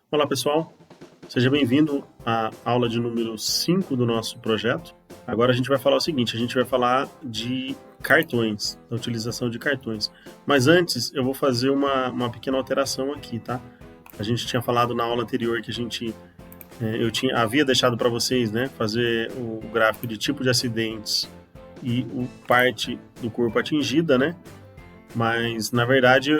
Olá pessoal, seja bem-vindo à aula de número 5 do nosso projeto. Agora a gente vai falar o seguinte, a gente vai falar de cartões, da utilização de cartões. Mas antes eu vou fazer uma pequena alteração aqui, tá? A gente tinha falado na aula anterior que havia deixado para vocês, né, fazer o gráfico de tipo de acidentes e o parte do corpo atingida, né? Mas, na verdade,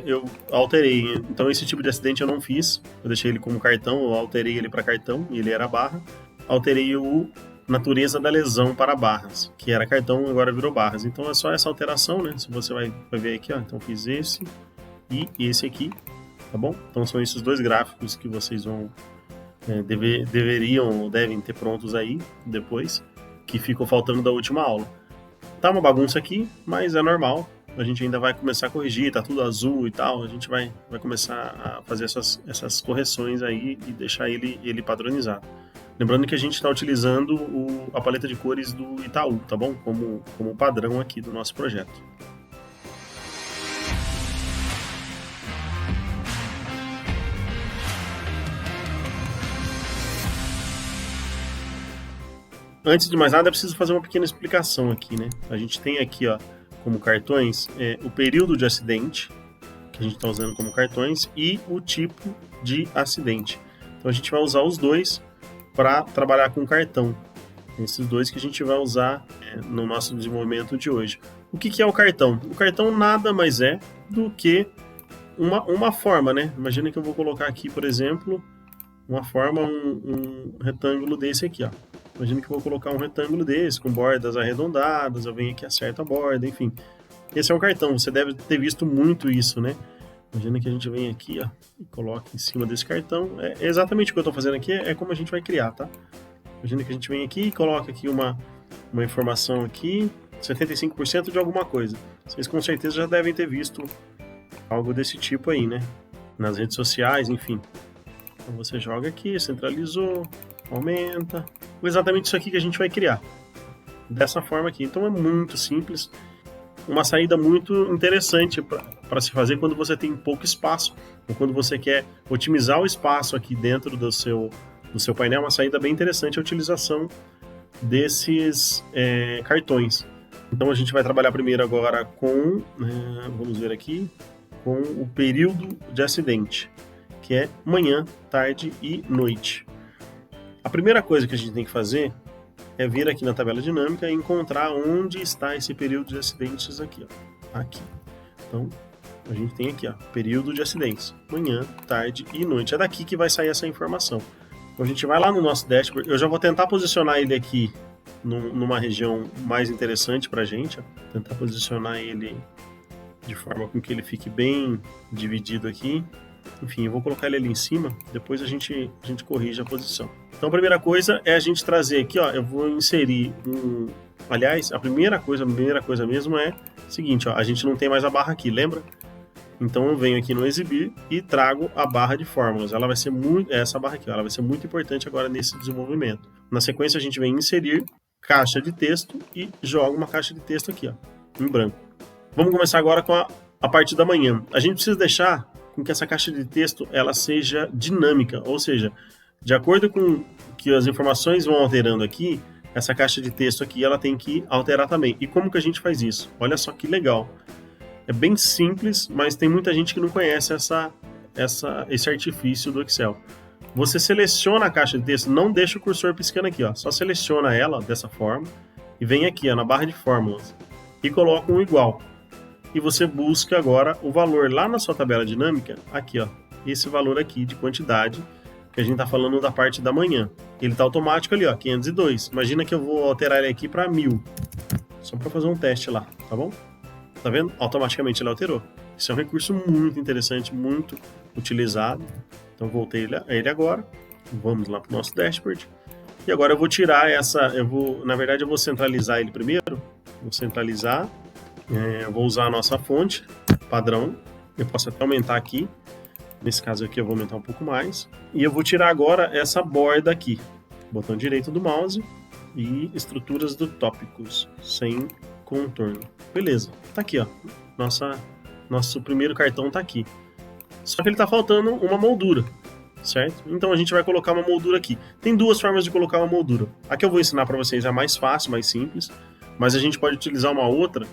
eu alterei. Então, esse tipo de acidente eu não fiz. Eu deixei ele como cartão, eu alterei ele para cartão, e ele era barra. Alterei o natureza da lesão para barras, que era cartão, agora virou barras. Então, é só essa alteração, né? Se você vai ver aqui, ó. Então, fiz esse e esse aqui, tá bom? Então, são esses dois gráficos que vocês vão deveriam ou devem ter prontos aí depois, que ficou faltando da última aula. Tá uma bagunça aqui, mas é normal. A gente ainda vai começar a corrigir, tá tudo azul e tal. A gente vai começar a fazer essas correções aí e deixar ele padronizado. Lembrando que a gente está utilizando a paleta de cores do Itaú, tá bom? Como padrão aqui do nosso projeto. Antes de mais nada, é preciso fazer uma pequena explicação aqui, né? A gente tem aqui, ó, como cartões, o período de acidente, que a gente está usando como cartões, e o tipo de acidente. Então a gente vai usar os dois para trabalhar com cartão. Esses dois que a gente vai usar no nosso desenvolvimento de hoje. O que é o cartão? O cartão nada mais é do que uma forma, né? Imagina que eu vou colocar aqui, por exemplo, uma forma, um retângulo desse aqui, ó. Imagina que eu vou colocar um retângulo desse, com bordas arredondadas, eu venho aqui, acerto a borda, enfim. Esse é um cartão, você deve ter visto muito isso, né? Imagina que a gente vem aqui, ó, e coloca em cima desse cartão. É exatamente o que eu estou fazendo aqui, é como a gente vai criar, tá? Imagina que a gente vem aqui e coloca aqui uma informação aqui, 75% de alguma coisa. Vocês com certeza já devem ter visto algo desse tipo aí, né? Nas redes sociais, enfim. Então você joga aqui, centralizou, aumenta. Exatamente isso aqui que a gente vai criar. Dessa forma aqui. Então é muito simples. Uma saída muito interessante para se fazer quando você tem pouco espaço. Ou quando você quer otimizar o espaço aqui dentro do seu painel. Uma saída bem interessante a utilização desses cartões. Então a gente vai trabalhar primeiro agora com, vamos ver aqui, com o período de acidente, que é manhã, tarde e noite. A primeira coisa que a gente tem que fazer é vir aqui na tabela dinâmica e encontrar onde está esse período de acidentes aqui, ó. Aqui. Então, a gente tem aqui, ó, período de acidentes, manhã, tarde e noite. É daqui que vai sair essa informação. Então, a gente vai lá no nosso dashboard. Eu já vou tentar posicionar ele aqui numa região mais interessante para a gente, ó. Tentar posicionar ele de forma com que ele fique bem dividido aqui. Enfim, eu vou colocar ele ali em cima, depois a gente corrige a posição. Então a primeira coisa é a gente trazer aqui, ó, eu vou inserir aliás, a primeira coisa mesmo é o seguinte, ó, a gente não tem mais a barra aqui, lembra? Então eu venho aqui no exibir e trago a barra de fórmulas. Ela vai ser essa barra aqui, ó, ela vai ser muito importante agora nesse desenvolvimento. Na sequência a gente vem inserir caixa de texto e joga uma caixa de texto aqui, ó, em branco. Vamos começar agora com a parte da manhã. A gente precisa deixar com que essa caixa de texto ela seja dinâmica, ou seja, de acordo com que as informações vão alterando aqui, essa caixa de texto aqui ela tem que alterar também. E como que a gente faz isso? Olha só que legal. É bem simples, mas tem muita gente que não conhece esse artifício do Excel. Você seleciona a caixa de texto, não deixa o cursor piscando aqui, ó, só seleciona ela dessa forma e vem aqui, ó, na barra de fórmulas e coloca um igual. E você busca agora o valor lá na sua tabela dinâmica, aqui, ó, esse valor aqui de quantidade, que a gente está falando da parte da manhã. Ele está automático ali, ó, 502. Imagina que eu vou alterar ele aqui para 1000, só para fazer um teste lá, tá bom? Tá vendo? Automaticamente ele alterou. Isso é um recurso muito interessante, muito utilizado. Então voltei ele agora, vamos lá para o nosso dashboard. E agora eu vou tirar na verdade eu vou centralizar ele primeiro, vou centralizar. Eu vou usar a nossa fonte padrão, eu posso até aumentar aqui, nesse caso aqui eu vou aumentar um pouco mais, e eu vou tirar agora essa borda aqui, botão direito do mouse e estruturas do tópicos, sem contorno. Beleza, tá aqui, ó, nosso primeiro cartão tá aqui, só que ele tá faltando uma moldura. certo? Então a gente vai colocar uma moldura aqui. Tem duas formas de colocar uma moldura. A que eu vou ensinar para vocês é a mais fácil, mais simples, mas a gente pode utilizar uma outra,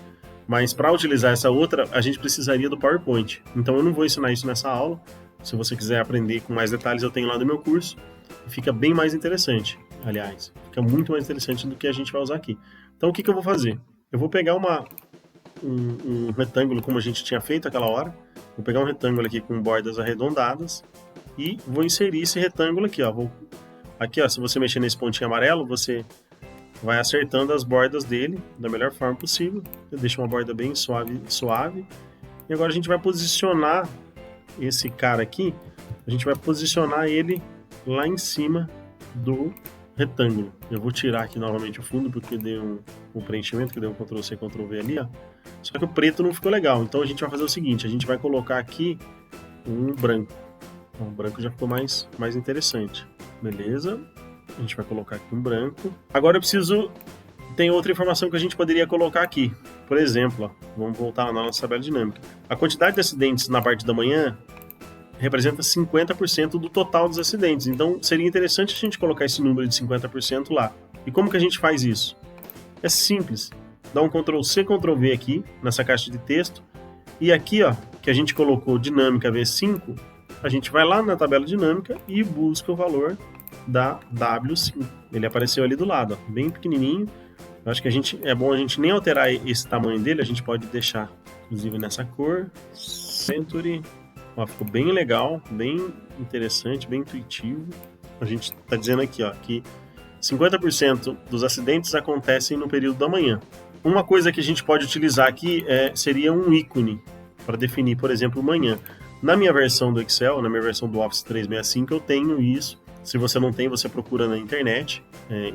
mas para utilizar essa outra, a gente precisaria do PowerPoint. Então eu não vou ensinar isso nessa aula. Se você quiser aprender com mais detalhes, eu tenho lá no meu curso. Fica bem mais interessante, aliás. Fica muito mais interessante do que a gente vai usar aqui. Então o que eu vou fazer? Eu vou pegar um retângulo como a gente tinha feito aquela hora. Vou pegar um retângulo aqui com bordas arredondadas e vou inserir esse retângulo aqui, ó. Aqui, ó, se você mexer nesse pontinho amarelo, você vai acertando as bordas dele da melhor forma possível. Eu deixo uma borda bem suave. E agora a gente vai posicionar esse cara aqui, a gente vai posicionar ele lá em cima do retângulo. Eu vou tirar aqui novamente o fundo, porque deu um preenchimento, que deu um Ctrl+C, Ctrl+V ali, ó. Só que o preto não ficou legal, então a gente vai fazer o seguinte, a gente vai colocar aqui um branco. O branco já ficou mais interessante. Beleza? A gente vai colocar aqui um branco. Agora eu preciso... Tem outra informação que a gente poderia colocar aqui. Por exemplo, ó, vamos voltar na nossa tabela dinâmica. A quantidade de acidentes na parte da manhã representa 50% do total dos acidentes. Então, seria interessante a gente colocar esse número de 50% lá. E como que a gente faz isso? É simples. Dá um Ctrl+C, Ctrl+V aqui, nessa caixa de texto. E aqui, ó, que a gente colocou dinâmica V5, a gente vai lá na tabela dinâmica e busca o valor da W5. Ele apareceu ali do lado, ó, bem pequenininho. Eu acho que é bom a gente nem alterar esse tamanho dele, a gente pode deixar, inclusive, nessa cor. Century. Ó, ficou bem legal, bem interessante, bem intuitivo. A gente está dizendo aqui, ó, que 50% dos acidentes acontecem no período da manhã. Uma coisa que a gente pode utilizar aqui seria um ícone para definir, por exemplo, manhã. Na minha versão do Excel, na minha versão do Office 365, eu tenho isso. Se você não tem, você procura na internet,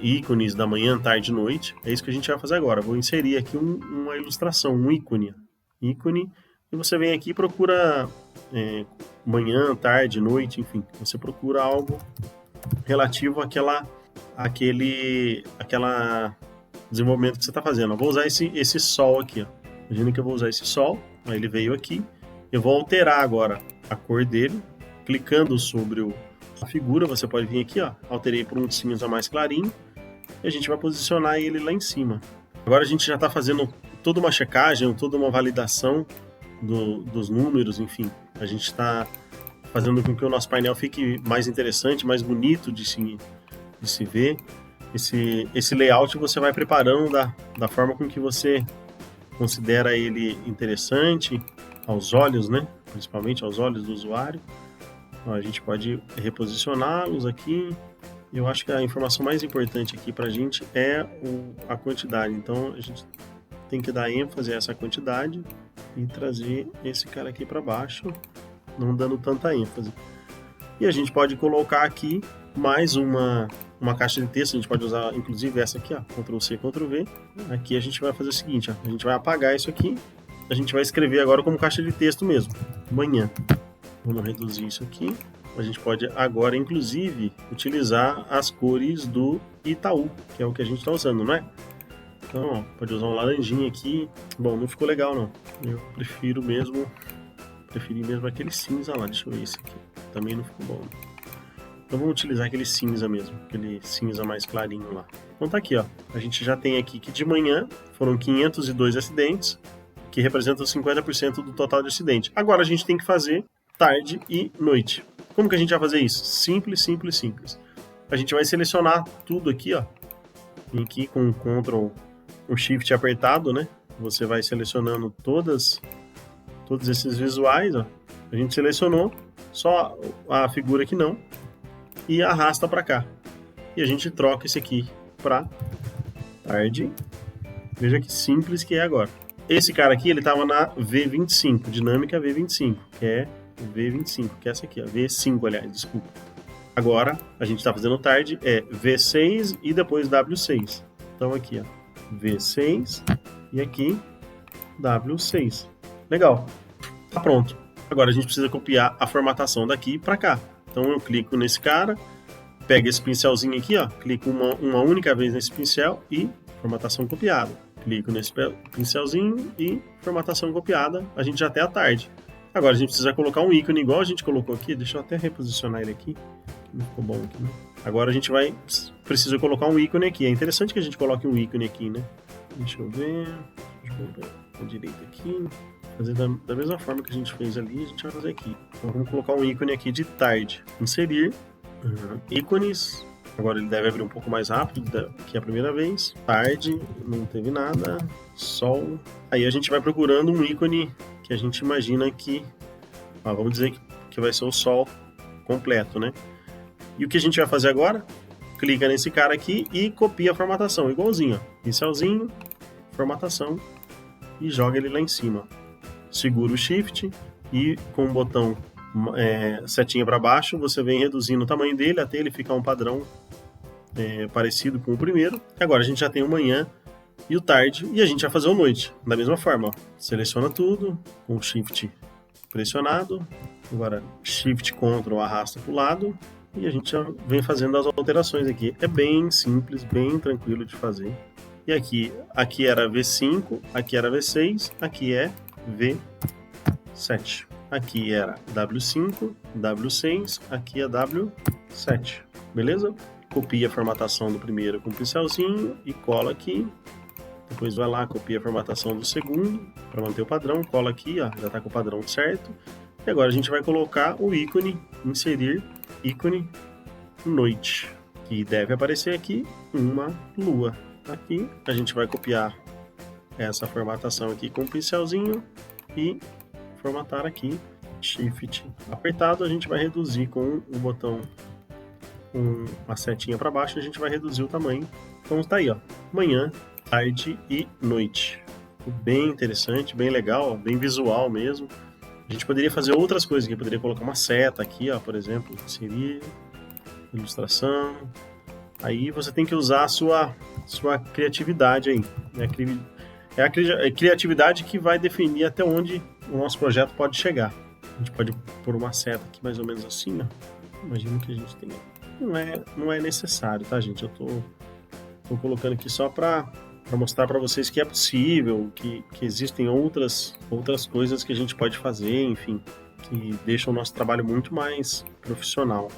ícones da manhã, tarde e noite. É isso que a gente vai fazer agora. Vou inserir aqui uma ilustração, um ícone. Ícone, e você vem aqui e procura manhã, tarde, noite, enfim. Você procura algo relativo àquele desenvolvimento que você está fazendo. Eu vou usar esse sol aqui. Ó. Imagina que eu vou usar esse sol, aí ele veio aqui. Eu vou alterar agora a cor dele, clicando sobre a figura, você pode vir aqui, ó, alterei por um cinza mais clarinho, e a gente vai posicionar ele lá em cima. Agora a gente já está fazendo toda uma checagem, toda uma validação dos números, enfim. A gente está fazendo com que o nosso painel fique mais interessante, mais bonito de se ver. Esse layout você vai preparando da forma com que você considera ele interessante, aos olhos, né? Principalmente aos olhos do usuário. A gente pode reposicioná-los aqui. Eu acho que a informação mais importante aqui para a gente é a quantidade. Então a gente tem que dar ênfase a essa quantidade e trazer esse cara aqui para baixo, não dando tanta ênfase. E a gente pode colocar aqui mais uma caixa de texto. A gente pode usar inclusive essa aqui, ó, Ctrl+C, Ctrl+V. Aqui a gente vai fazer o seguinte, ó, a gente vai apagar isso aqui. A gente vai escrever agora como caixa de texto mesmo, manhã. Vamos reduzir isso aqui. A gente pode agora, inclusive, utilizar as cores do Itaú, que é o que a gente está usando, não é? Então, ó, pode usar um laranjinha aqui. Bom, não ficou legal, não. Eu preferi mesmo aquele cinza lá. Deixa eu ver esse aqui. Também não ficou bom. Então vamos utilizar aquele cinza mesmo, aquele cinza mais clarinho lá. Então tá aqui, ó. A gente já tem aqui que de manhã foram 502 acidentes, que representam 50% do total de acidente. Agora a gente tem que fazer tarde e noite. Como que a gente vai fazer isso? Simples, simples, simples. A gente vai selecionar tudo aqui, ó. Vem aqui com o Ctrl, o Shift apertado, né? Você vai selecionando todos esses visuais, ó. A gente selecionou só a figura que não e arrasta para cá. E a gente troca esse aqui para tarde. Veja que simples que é agora. Esse cara aqui, ele estava na V25, dinâmica V25, que é V25, que é essa aqui, ó, V5, aliás, desculpa. Agora, a gente está fazendo tarde, é V6 e depois W6. Então aqui, ó, V6 e aqui W6. Legal. Tá pronto. Agora a gente precisa copiar a formatação daqui para cá. Então eu clico nesse cara, pego esse pincelzinho aqui, ó, clico uma única vez nesse pincel e formatação copiada. Clico nesse pincelzinho e formatação copiada. A gente já tem a tarde. Agora a gente precisa colocar um ícone igual a gente colocou aqui. Deixa eu até reposicionar ele aqui. Não ficou bom aqui, né? Agora a gente precisa colocar um ícone aqui. É interessante que a gente coloque um ícone aqui, né? Deixa eu ver. Deixa eu ver a direita aqui. Fazer da mesma forma que a gente fez ali, a gente vai fazer aqui. Então vamos colocar um ícone aqui de tarde. Inserir. Ícones. Agora ele deve abrir um pouco mais rápido que a primeira vez. Tarde, não teve nada. Sol. Aí a gente vai procurando um ícone que a gente imagina que... vamos dizer que vai ser o sol completo, né? E o que a gente vai fazer agora? Clica nesse cara aqui e copia a formatação, igualzinho. Pincelzinho, formatação e joga ele lá em cima. Segura o Shift e com o botão setinha para baixo, você vem reduzindo o tamanho dele até ele ficar um padrão parecido com o primeiro. E agora a gente já tem o manhã e o tarde e a gente vai fazer o noite. Da mesma forma, ó. Seleciona tudo com o Shift pressionado. Agora Shift Ctrl arrasta para o lado. E a gente já vem fazendo as alterações aqui. É bem simples, bem tranquilo de fazer. E aqui era V5, aqui era V6, aqui é V7. Aqui era W5, W6, aqui é W7. Beleza? Copia a formatação do primeiro com o pincelzinho e cola aqui. Depois vai lá, copia a formatação do segundo para manter o padrão. Cola aqui, ó, já está com o padrão certo. E agora a gente vai colocar o ícone, inserir ícone noite, que deve aparecer aqui uma lua. Aqui a gente vai copiar essa formatação aqui com o pincelzinho e formatar aqui, Shift apertado, a gente vai reduzir com o botão com a setinha para baixo, a gente vai reduzir o tamanho. Então tá aí, ó, manhã, tarde e noite. Bem interessante, bem legal, bem visual mesmo. A gente poderia fazer outras coisas aqui, poderia colocar uma seta aqui, ó, por exemplo, inserir, ilustração. Aí você tem que usar a sua criatividade aí. É a criatividade que vai definir até onde o nosso projeto pode chegar. A gente pode pôr uma seta aqui mais ou menos assim, ó. Imagina que a gente tem. Não é necessário, tá, gente? Eu tô colocando aqui só para mostrar para vocês que é possível, que existem outras coisas que a gente pode fazer, enfim, que deixam o nosso trabalho muito mais profissional.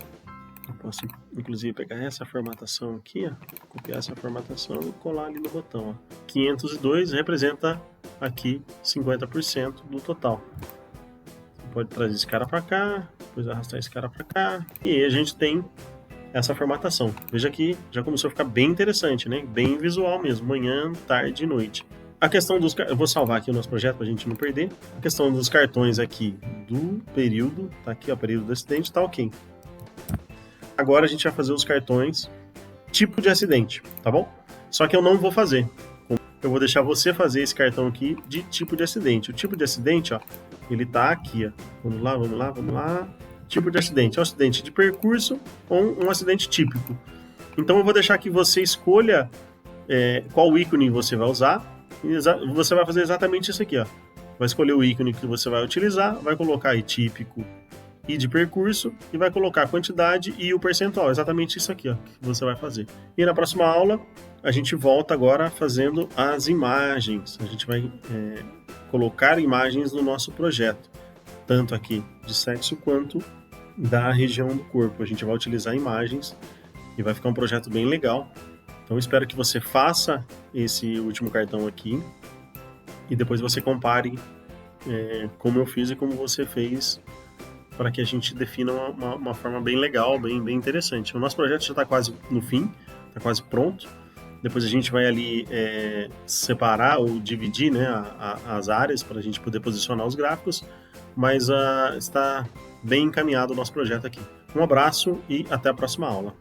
Eu posso, inclusive, pegar essa formatação aqui, ó, copiar essa formatação e colar ali no botão. Ó. 502 representa aqui 50% do total. Você pode trazer esse cara para cá, depois arrastar esse cara para cá, e aí a gente tem essa formatação. Veja que já começou a ficar bem interessante, né? Bem visual mesmo, manhã, tarde e noite. A questão dos... Eu vou salvar aqui o nosso projeto para a gente não perder. A questão dos cartões aqui do período, tá aqui, ó, período do acidente, tá ok. Agora a gente vai fazer os cartões tipo de acidente, tá bom? Só que eu não vou fazer. Eu vou deixar você fazer esse cartão aqui de tipo de acidente. O tipo de acidente, ó, ele tá aqui, ó. Vamos lá. Tipo de acidente. É um acidente de percurso ou um acidente típico. Então eu vou deixar que você escolha qual ícone você vai usar. E você vai fazer exatamente isso aqui, ó. Vai escolher o ícone que você vai utilizar, vai colocar aí típico e de percurso e vai colocar a quantidade e o percentual. Exatamente isso aqui, ó, que você vai fazer. E na próxima aula a gente volta agora fazendo as imagens. A gente vai colocar imagens no nosso projeto, tanto aqui de sexo quanto da região do corpo. A gente vai utilizar imagens e vai ficar um projeto bem legal. Então espero que você faça esse último cartão aqui e depois você compare como eu fiz e como você fez, para que a gente defina uma forma bem legal, bem interessante. O nosso projeto já está quase no fim, está quase pronto. Depois a gente vai ali separar ou dividir, né, as áreas para a gente poder posicionar os gráficos, mas está bem encaminhado o nosso projeto aqui. Um abraço e até a próxima aula.